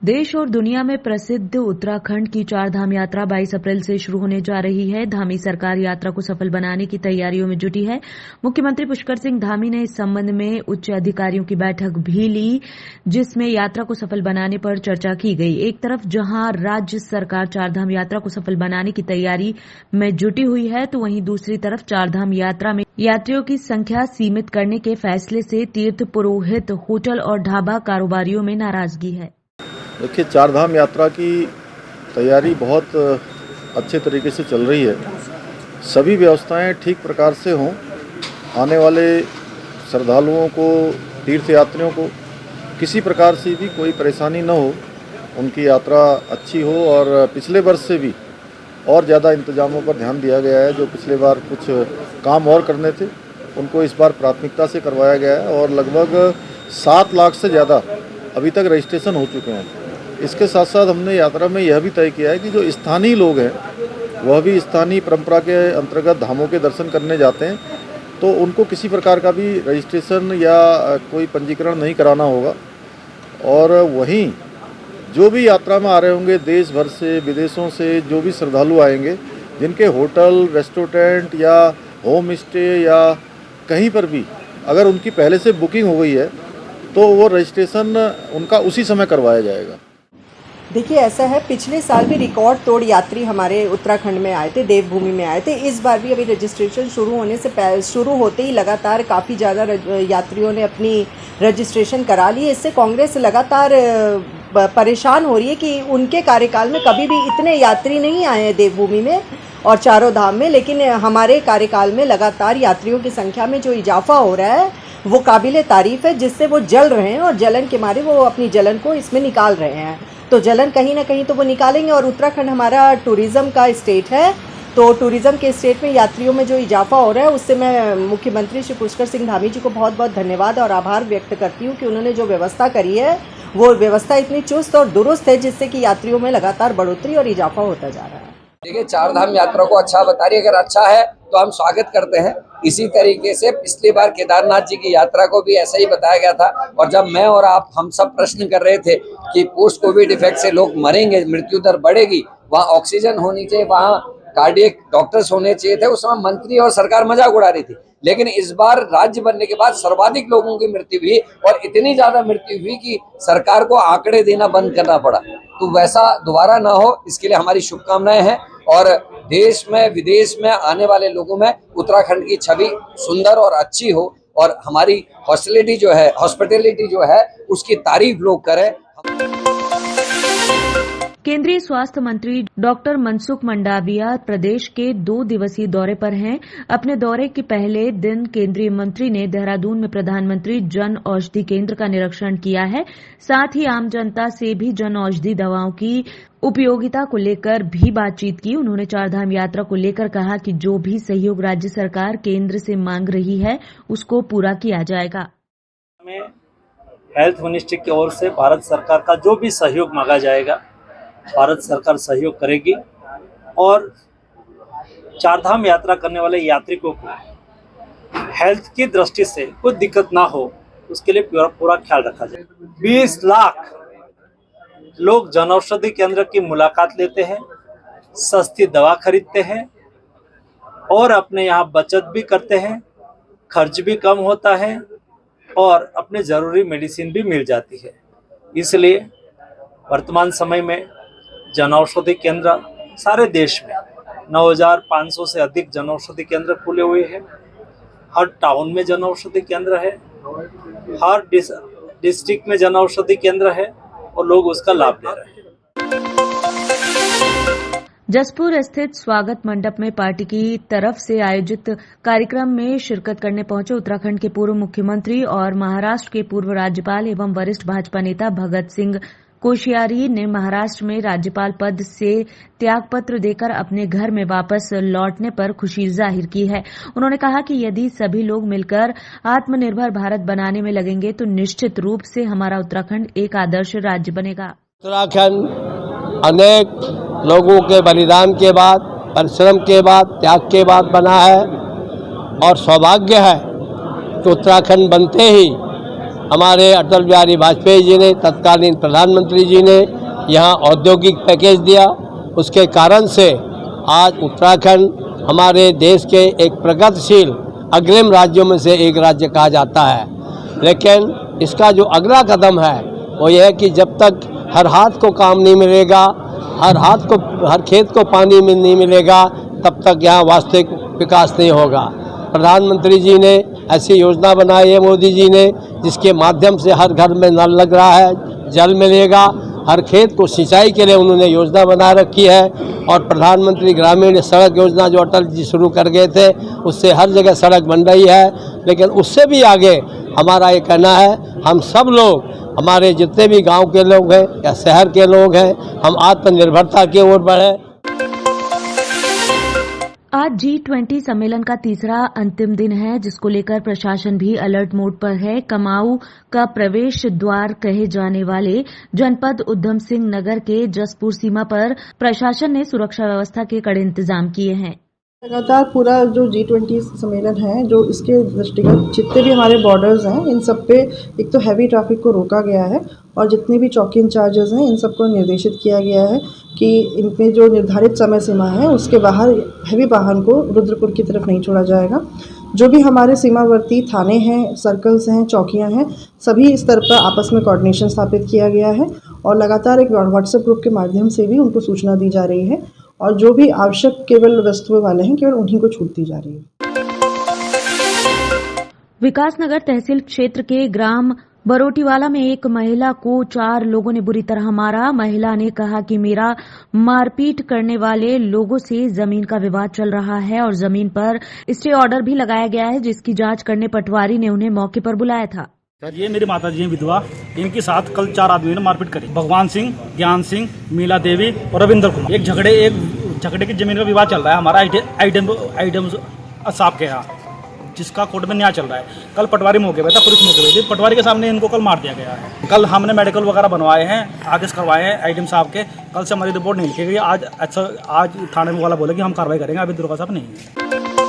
देश और दुनिया में प्रसिद्ध उत्तराखंड की चारधाम यात्रा 22 अप्रैल से शुरू होने जा रही है। धामी सरकार यात्रा को सफल बनाने की तैयारियों में जुटी है। मुख्यमंत्री पुष्कर सिंह धामी ने इस संबंध में उच्च अधिकारियों की बैठक भी ली, जिसमें यात्रा को सफल बनाने पर चर्चा की गई। एक तरफ जहां राज्य सरकार चारधाम यात्रा को सफल बनाने की तैयारी में जुटी हुई है, तो वहीं दूसरी तरफ चारधाम यात्रा में यात्रियों की संख्या सीमित करने के फैसले से तीर्थ पुरोहित, होटल और ढाबा कारोबारियों में नाराजगी है। देखिए, चारधाम यात्रा की तैयारी बहुत अच्छे तरीके से चल रही है। सभी व्यवस्थाएं ठीक प्रकार से हों, आने वाले श्रद्धालुओं को, तीर्थयात्रियों को किसी प्रकार से भी कोई परेशानी न हो, उनकी यात्रा अच्छी हो। और पिछले वर्ष से भी और ज़्यादा इंतजामों पर ध्यान दिया गया है। जो पिछले बार कुछ काम और करने थे, उनको इस बार प्राथमिकता से करवाया गया है और लगभग 7 लाख से ज़्यादा अभी तक रजिस्ट्रेशन हो चुके हैं। इसके साथ साथ हमने यात्रा में यह भी तय किया है कि जो स्थानीय लोग हैं वह भी स्थानीय परंपरा के अंतर्गत धामों के दर्शन करने जाते हैं, तो उनको किसी प्रकार का भी रजिस्ट्रेशन या कोई पंजीकरण नहीं कराना होगा। और वहीं जो भी यात्रा में आ रहे होंगे देश भर से, विदेशों से जो भी श्रद्धालु आएंगे, जिनके होटल, रेस्टोरेंट या होम स्टे या कहीं पर भी अगर उनकी पहले से बुकिंग हो गई है, तो वो रजिस्ट्रेशन उनका उसी समय करवाया जाएगा। देखिए, ऐसा है, पिछले साल भी रिकॉर्ड तोड़ यात्री हमारे उत्तराखंड में आए थे, देवभूमि में आए थे। इस बार भी अभी रजिस्ट्रेशन शुरू होते ही लगातार काफ़ी ज़्यादा यात्रियों ने अपनी रजिस्ट्रेशन करा ली। इससे कांग्रेस लगातार परेशान हो रही है कि उनके कार्यकाल में कभी भी इतने यात्री नहीं आए हैं देवभूमि में और चारों धाम में, लेकिन हमारे कार्यकाल में लगातार यात्रियों की संख्या में जो इजाफा हो रहा है वो काबिले तारीफ़ है, जिससे वो जल रहे हैं और जलन के मारे वो अपनी जलन को इसमें निकाल रहे हैं। तो जलन कहीं ना कहीं तो वो निकालेंगे। और उत्तराखंड हमारा टूरिज़्म का स्टेट है, तो टूरिज़्म के स्टेट में यात्रियों में जो इजाफा हो रहा है, उससे मैं मुख्यमंत्री श्री पुष्कर सिंह धामी जी को बहुत बहुत धन्यवाद और आभार व्यक्त करती हूँ कि उन्होंने जो व्यवस्था करी है वो व्यवस्था इतनी चुस्त और दुरुस्त है, जिससे कि यात्रियों में लगातार बढ़ोतरी और इजाफा होता जा रहा है। देखिए, चारधाम यात्रा को अच्छा बता रही है। अगर अच्छा है तो हम स्वागत करते हैं। इसी तरीके से पिछली बार केदारनाथ जी की यात्रा को भी ऐसा ही बताया गया था। और जब मैं और आप हम सब प्रश्न कर रहे थे कि पोस्ट कोविड इफेक्ट से लोग मरेंगे, मृत्यु दर बढ़ेगी, वहाँ ऑक्सीजन होनी चाहिए, वहाँ कार्डियक डॉक्टर्स होने चाहिए थे, उस समय मंत्री और सरकार मजाक उड़ा रही थी। लेकिन इस बार राज्य बनने के बाद सर्वाधिक लोगों की मृत्यु हुई और इतनी ज्यादा मृत्यु हुई कि सरकार को आंकड़े देना बंद करना पड़ा। तो वैसा दोबारा ना हो, इसके लिए हमारी शुभकामनाएं हैं। और देश में विदेश में आने वाले लोगों में उत्तराखंड की छवि सुंदर और अच्छी हो और हमारी हॉस्पिटैलिटी जो है उसकी तारीफ लोग करें। केंद्रीय स्वास्थ्य मंत्री डॉक्टर मनसुख मंडाविया प्रदेश के 2 दिवसीय दौरे पर हैं। अपने दौरे के पहले दिन केंद्रीय मंत्री ने देहरादून में प्रधानमंत्री जन औषधि केंद्र का निरीक्षण किया है। साथ ही आम जनता से भी जन औषधि दवाओं की उपयोगिता को लेकर भी बातचीत की। उन्होंने चारधाम यात्रा को लेकर कहा कि जो भी सहयोग राज्य सरकार केंद्र से मांग रही है उसको पूरा किया जाएगा। हेल्थ मिनिस्ट्री की ओर से भारत सरकार का जो भी सहयोग मांगा जाएगा, भारत सरकार सहयोग करेगी और चारधाम यात्रा करने वाले यात्रिकों को हेल्थ की दृष्टि से कोई दिक्कत ना हो, उसके लिए पूरा ख्याल रखा जाए। 20 लाख लोग जनऔषधि केंद्र की मुलाकात लेते हैं, सस्ती दवा खरीदते हैं और अपने यहाँ बचत भी करते हैं, खर्च भी कम होता है और अपने ज़रूरी मेडिसिन भी मिल जाती है। इसलिए वर्तमान समय में जनऔषधि केंद्र सारे देश में 9,500 से अधिक जनऔषधि केंद्र खुले हुए हैं। हर टाउन में जनऔषधि केंद्र है, हर डिस्ट्रिक्ट में जनऔषधि केंद्र है और लोग उसका लाभ ले रहे हैं। जसपुर स्थित स्वागत मंडप में पार्टी की तरफ से आयोजित कार्यक्रम में शिरकत करने पहुंचे उत्तराखंड के पूर्व मुख्यमंत्री और महाराष्ट्र के पूर्व राज्यपाल एवं वरिष्ठ भाजपा नेता भगत सिंह कोश्यारी ने महाराष्ट्र में राज्यपाल पद से त्यागपत्र देकर अपने घर में वापस लौटने पर खुशी जाहिर की है। उन्होंने कहा कि यदि सभी लोग मिलकर आत्मनिर्भर भारत बनाने में लगेंगे तो निश्चित रूप से हमारा उत्तराखंड एक आदर्श राज्य बनेगा। उत्तराखंड अनेक लोगों के बलिदान के बाद, परिश्रम के बाद, त्याग के बाद बना है और सौभाग्य है कि उत्तराखंड बनते ही हमारे अटल बिहारी वाजपेयी जी ने, तत्कालीन प्रधानमंत्री जी ने यहाँ औद्योगिक पैकेज दिया। उसके कारण से आज उत्तराखंड हमारे देश के एक प्रगतिशील अग्रिम राज्यों में से एक राज्य कहा जाता है। लेकिन इसका जो अगला कदम है वो ये है कि जब तक हर हाथ को काम नहीं मिलेगा, हर खेत को पानी में नहीं मिलेगा, तब तक यहाँ वास्तविक विकास नहीं होगा। प्रधानमंत्री जी ने ऐसी योजना बनाई है, मोदी जी ने, जिसके माध्यम से हर घर में नल लग रहा है, जल मिलेगा, हर खेत को सिंचाई के लिए उन्होंने योजना बना रखी है। और प्रधानमंत्री ग्रामीण सड़क योजना जो अटल जी शुरू कर गए थे, उससे हर जगह सड़क बन रही है। लेकिन उससे भी आगे हमारा ये कहना है, हम सब लोग, हमारे जितने भी गांव के लोग हैं या शहर के लोग हैं, हम आत्मनिर्भरता की ओर बढ़े। आज G20 सम्मेलन का तीसरा अंतिम दिन है, जिसको लेकर प्रशासन भी अलर्ट मोड पर है। कमाऊ का प्रवेश द्वार कहे जाने वाले जनपद उधम सिंह नगर के जसपुर सीमा पर प्रशासन ने सुरक्षा व्यवस्था के कड़े इंतजाम किए हैं। लगातार पूरा जो G20 सम्मेलन है, जो इसके दृष्टिगत जितने भी हमारे बॉर्डर्स हैं, इन सब पे एक तो हैवी ट्रैफिक को रोका गया है और जितने भी चौकी इंचार्जेस हैं, इन सबको निर्देशित किया गया है कि इनमें जो निर्धारित समय सीमा है उसके बाहर हैवी वाहन को रुद्रपुर की तरफ नहीं छोड़ा जाएगा। जो भी हमारे सीमावर्ती थाने हैं, सर्कल्स हैं, चौकियाँ हैं, सभी स्तर पर आपस में कोऑर्डिनेशन स्थापित किया गया है और लगातार एक व्हाट्सएप ग्रुप के माध्यम से भी उनको सूचना दी जा रही है और जो भी आवश्यक केवल वस्तुएं वाले हैं, केवल उन्हीं को छूट दी जा रही है। विकासनगर तहसील क्षेत्र के ग्राम बरोटीवाला में एक महिला को 4 लोगों ने बुरी तरह मारा। महिला ने कहा कि मेरा मारपीट करने वाले लोगों से जमीन का विवाद चल रहा है और जमीन पर स्टे ऑर्डर भी लगाया गया है, जिसकी जांच करने पटवारी ने उन्हें मौके पर बुलाया था। ये मेरी माता जी हैं विधवा, इनके साथ कल 4 आदमी ने मारपीट करी। भगवान सिंह, ज्ञान सिंह, मीला देवी और रविंद्र कुमार। एक झगड़े की जमीन का विवाद चल रहा है हमारा आइटम साहब के यहाँ, जिसका कोर्ट में न्याय चल रहा है। कल पटवारी मौके पे था, पुलिस मौके पे थी, पटवारी के सामने इनको कल मार दिया गया है। कल हमने मेडिकल वगैरह बनवाए हैं, आदेश करवाए हैं आइटम साहब के। कल से हमारी रिपोर्ट नहीं लिखी गई। आज थाने वाला बोले कि हम कार्रवाई करेंगे, अभी दुर्गा साहब नहीं है।